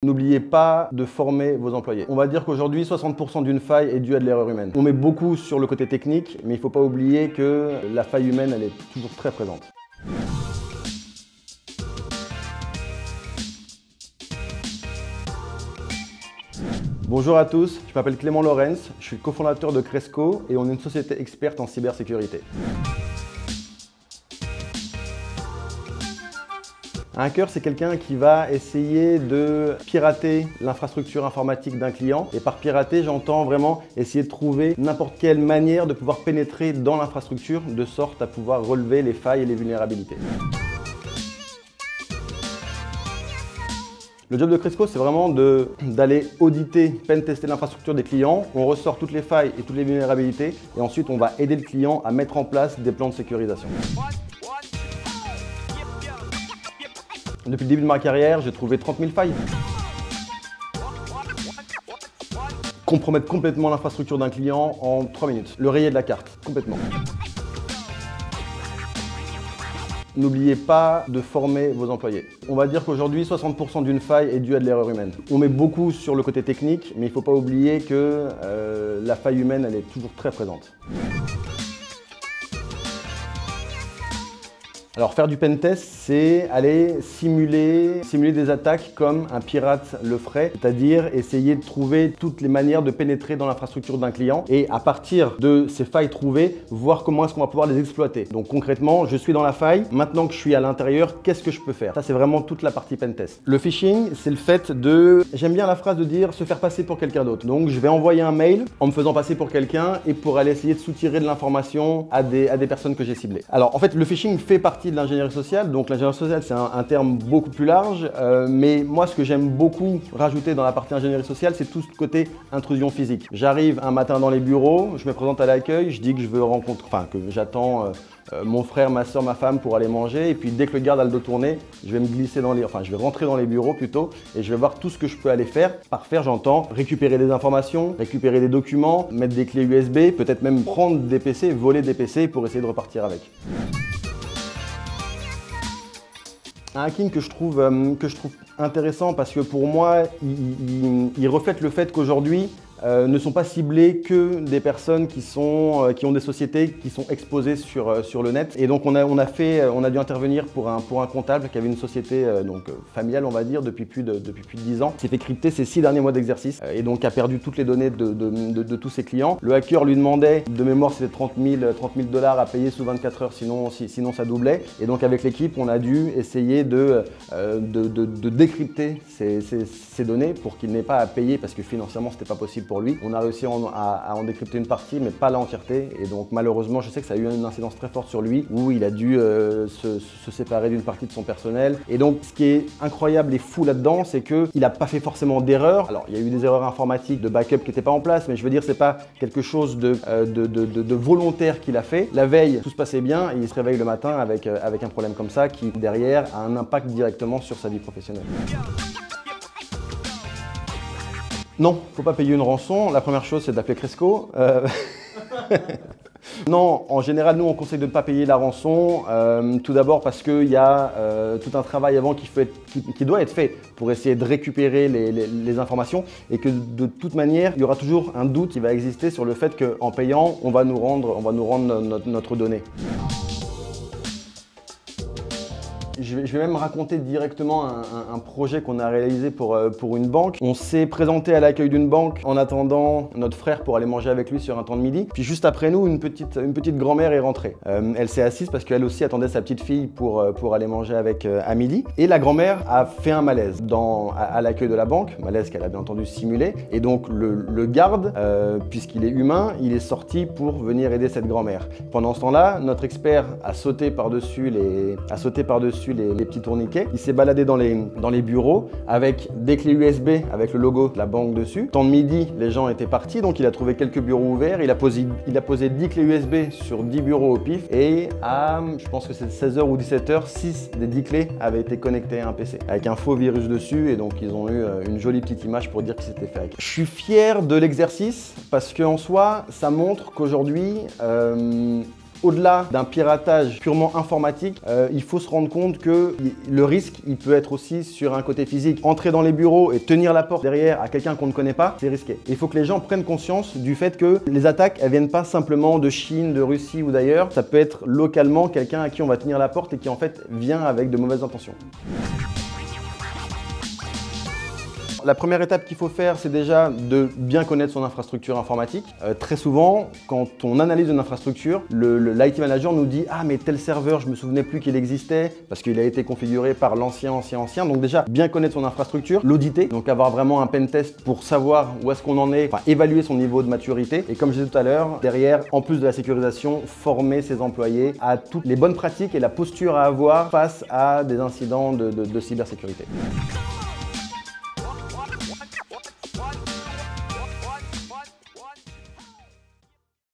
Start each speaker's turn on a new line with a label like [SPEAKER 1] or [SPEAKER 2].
[SPEAKER 1] N'oubliez pas de former vos employés. On va dire qu'aujourd'hui, 60% d'une faille est due à de l'erreur humaine. On met beaucoup sur le côté technique, mais il ne faut pas oublier que la faille humaine, elle est toujours très présente. Bonjour à tous, je m'appelle Clément Lorenz, je suis cofondateur de Cresco et on est une société experte en cybersécurité. Un hacker, c'est quelqu'un qui va essayer de pirater l'infrastructure informatique d'un client. Et par pirater, j'entends vraiment essayer de trouver n'importe quelle manière de pouvoir pénétrer dans l'infrastructure de sorte à pouvoir relever les failles et les vulnérabilités. Le job de Cresco, c'est vraiment d'aller auditer, pen-tester l'infrastructure des clients. On ressort toutes les failles et toutes les vulnérabilités et ensuite on va aider le client à mettre en place des plans de sécurisation. Depuis le début de ma carrière, j'ai trouvé 30 000 failles. Compromettre complètement l'infrastructure d'un client en 3 minutes. Le rayer de la carte, complètement. N'oubliez pas de former vos employés. On va dire qu'aujourd'hui, 60% d'une faille est due à de l'erreur humaine. On met beaucoup sur le côté technique, mais il ne faut pas oublier que la faille humaine, elle est toujours très présente. Alors faire du pentest, c'est aller simuler des attaques comme un pirate le ferait, c'est-à-dire essayer de trouver toutes les manières de pénétrer dans l'infrastructure d'un client et à partir de ces failles trouvées, voir comment est-ce qu'on va pouvoir les exploiter. Donc concrètement, je suis dans la faille, maintenant que je suis à l'intérieur, qu'est-ce que je peux faire? Ça, c'est vraiment toute la partie pentest. Le phishing, c'est le fait de, j'aime bien la phrase de dire se faire passer pour quelqu'un d'autre. Donc je vais envoyer un mail en me faisant passer pour quelqu'un et pour aller essayer de soutirer de l'information à des personnes que j'ai ciblées. Alors en fait, le phishing fait partie de l'ingénierie sociale. Donc l'ingénierie sociale, c'est un terme beaucoup plus large, mais moi ce que j'aime beaucoup rajouter dans la partie ingénierie sociale, c'est tout ce côté intrusion physique. J'arrive un matin dans les bureaux, je me présente à l'accueil, je dis que je veux rencontrer, que j'attends mon frère, ma soeur, ma femme pour aller manger, et puis dès que le garde a le dos tourné, je vais me glisser je vais rentrer dans les bureaux plutôt, et je vais voir tout ce que je peux aller faire. Par faire, j'entends récupérer des informations, récupérer des documents, mettre des clés USB, peut-être même prendre des PC, voler des PC pour essayer de repartir avec. Un hacking que je trouve intéressant parce que pour moi, il reflète le fait qu'aujourd'hui, ne sont pas ciblés que des personnes qui ont des sociétés qui sont exposées sur le net. Et donc on a dû intervenir pour un comptable qui avait une société familiale, on va dire, depuis plus de 10 ans. S'est fait crypter ses 6 derniers mois d'exercice et donc a perdu toutes les données de tous ses clients. Le hacker lui demandait, de mémoire c'était 30 000 $ à payer sous 24 heures, sinon ça doublait. Et donc avec l'équipe, on a dû essayer de décrypter ces données pour qu'il n'ait pas à payer parce que financièrement c'était pas possible pour lui. On a réussi à en décrypter une partie, mais pas l'entièreté. Et donc malheureusement, je sais que ça a eu une incidence très forte sur lui, où il a dû se séparer d'une partie de son personnel. Et donc ce qui est incroyable et fou là-dedans, c'est qu'il n'a pas fait forcément d'erreurs. Alors il y a eu des erreurs informatiques, de backup qui n'étaient pas en place, mais je veux dire, c'est pas quelque chose de volontaire qu'il a fait. La veille, tout se passait bien, et il se réveille le matin avec un problème comme ça, qui derrière a un impact directement sur sa vie professionnelle. Non, faut pas payer une rançon. La première chose, c'est d'appeler Cresco. Non, en général, nous, on conseille de ne pas payer la rançon. Tout d'abord parce qu'il y a tout un travail avant qui doit être fait pour essayer de récupérer les informations et que de toute manière, il y aura toujours un doute qui va exister sur le fait qu'en payant, on va nous rendre notre donnée. Je vais même raconter directement un projet qu'on a réalisé pour une banque. On s'est présenté à l'accueil d'une banque en attendant notre frère pour aller manger avec lui sur un temps de midi. Puis juste après nous, une petite grand-mère est rentrée. Elle s'est assise parce qu'elle aussi attendait sa petite fille pour aller manger avec à midi. Et la grand-mère a fait un malaise à l'accueil de la banque, malaise qu'elle a bien entendu simulé. Et donc le garde, puisqu'il est humain, il est sorti pour venir aider cette grand-mère. Pendant ce temps-là, notre expert a sauté par-dessus les petits tourniquets. Il s'est baladé dans les bureaux avec des clés USB avec le logo de la banque dessus. Temps de midi, les gens étaient partis, donc il a trouvé quelques bureaux ouverts. Il a posé 10 clés USB sur 10 bureaux au pif et à, je pense que c'est 16 h ou 17 h, 6 des 10 clés avaient été connectées à un PC avec un faux virus dessus et donc ils ont eu une jolie petite image pour dire que c'était fait. Je suis fier de l'exercice parce qu'en soi, ça montre qu'aujourd'hui, Au-delà d'un piratage purement informatique, il faut se rendre compte que le risque, il peut être aussi sur un côté physique. Entrer dans les bureaux et tenir la porte derrière à quelqu'un qu'on ne connaît pas, c'est risqué. Il faut que les gens prennent conscience du fait que les attaques, elles viennent pas simplement de Chine, de Russie ou d'ailleurs. Ça peut être localement quelqu'un à qui on va tenir la porte et qui en fait vient avec de mauvaises intentions. La première étape qu'il faut faire, c'est déjà de bien connaître son infrastructure informatique. Très souvent, quand on analyse une infrastructure, l'IT manager nous dit « Ah, mais tel serveur, je ne me souvenais plus qu'il existait parce qu'il a été configuré par l'ancien. » Donc déjà, bien connaître son infrastructure, l'auditer, donc avoir vraiment un pen test pour savoir où est-ce qu'on en est, enfin évaluer son niveau de maturité. Et comme je disais tout à l'heure, derrière, en plus de la sécurisation, former ses employés à toutes les bonnes pratiques et la posture à avoir face à des incidents de cybersécurité.